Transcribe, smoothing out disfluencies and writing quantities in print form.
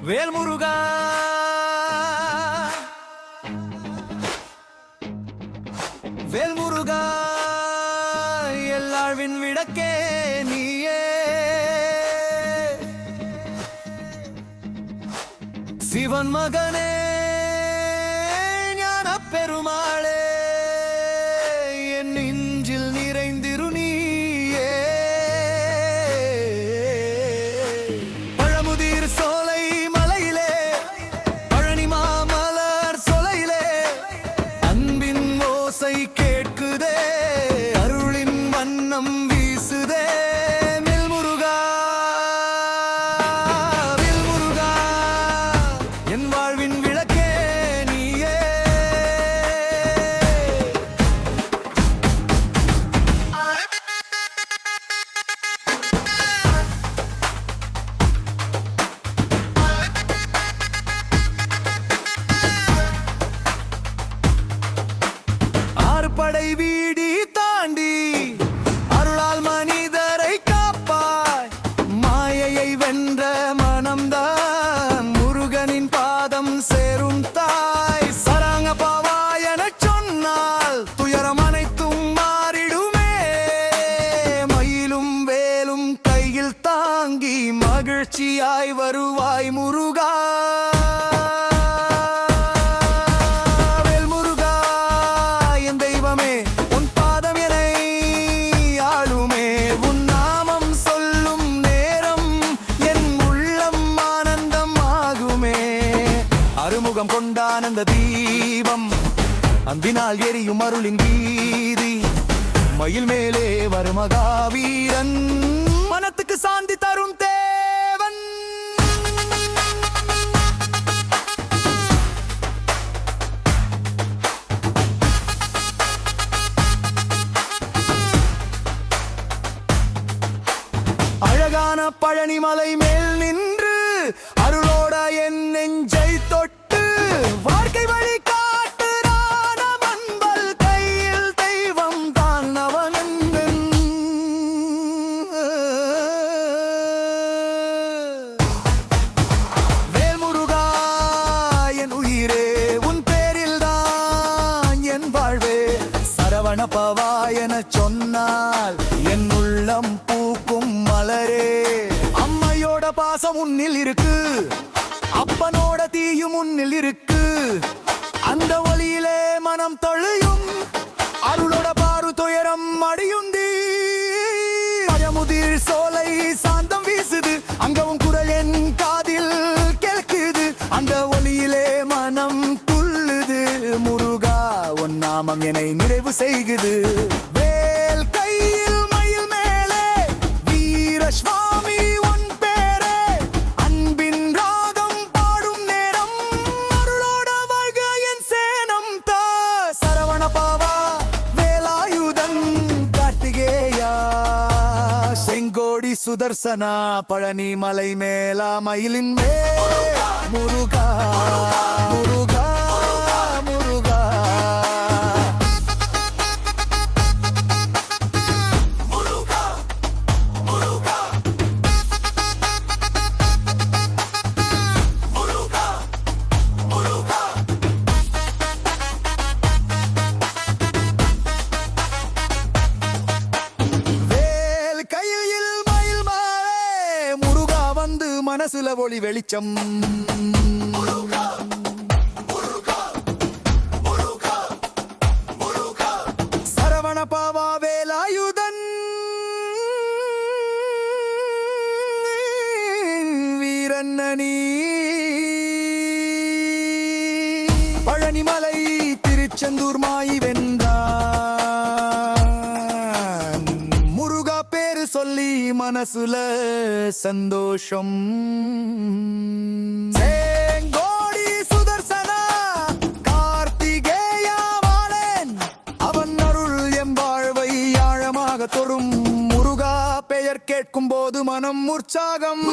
வேல்முருகா வேல்முருகா எல்லாழ்வின் விடக்கே நீயே சிவன் மகனே ஞான பெருமாளே என் நெஞ்சில் நிறைந்திரு நீயே பழமுதிர் சோலை மலையிலே பழனி மாமலர் சொலையிலே அன்பின் ஓசை கேட்குதே அருளின் வண்ணம் வீசுதே வேல்முருகா வேல்முருகா என் வாழ்வின் விளக்கே நீயே ஆறுபடை வீடி தாண்டி அருளால் மனிதரை காப்பாய் மாயையை வென்ற மனம்தான் முருகனின் பாதம் சேரும் தாய் சராங்க பாவாய் எனச் சொன்னால் துயரம் அனைத்தும் மாறிடுமே மயிலும் வேலும் கையில் தாங்கி மகிழ்ச்சியாய் வருவாய் முருகா வேல்முருகா என் தெய்வமே உன் பாதம் என்னை ஆளுமே உன் நாமம் சொல்லும் நேரம் என் உள்ளம் ஆனந்தம் ஆகுமே அறுமுகம் கொண்ட ஆனந்த தீபம் அன்பினால் எரியும் அருளின் வீதி மயில் மேலே வரும் மகாவீரன் மனத்துக்கு சாந்தி தரும் தேவன் அழகான பழனிமலை மேல் நின்று அருளோட என் நெஞ்சை தொட்டு வாழ்க்கை வழி காட்டுறான மண்பல் கையில் தெய்வம் தான் அவனந்தன் வேல்முருகா என் உயிரே உன் பேரில் தான் என் வாழ்வே சரவண பவா என சொன்னால் என் உள்ளம் பூக்கும் மலரே அம்மையோட பாசம் உன்னில் இருக்கு அப்பனோட தீயும் உன்னில் இருக்கு அந்த வழியிலே மனம் தொழியும் அருளோட பாரு துயரம் அடியுந்தி பழமுதிர் சோலை சாந்தம் வீசுது அங்கவும் குரல் என் காதில் கேட்குது அந்த ஒளியிலே மனம் துள்ளுது முருகா உன் நாமம் என்னை நிறைவு செய்குது வேல் கையில் மயில் மேலே வீர சுவாமி உன் பேரே அன்பின் ராகம் பாடும் நேரம் அருளோட வாழ்க என் சேனம் தா சரவண பாவா வேலாயுதன் கார்த்திகேயா செங்கோடி சுதர்சனா பழனி மலை மேலா மயிலின் மேல் முருகா முருகா முருகா வேல் கையில் மயில் மாலே முருகா வந்து மனசுல ஒளி வெளிச்சம் சரவண பாவா வேலாயுதன் வீரண்ணனி பழனிமலை திருச்செந்தூர் மாயி வென்றான் முருகா பேரு சொல்லி மனசுல சந்தோஷம் செங்கோடி சுதர்சனா கார்த்திகேயா வாழேன் அவன் அருள் எம் வாழ்வை ஆழமாக தொடும் முருகா பெயர் கேட்கும் போது மனம் உற்சாகம்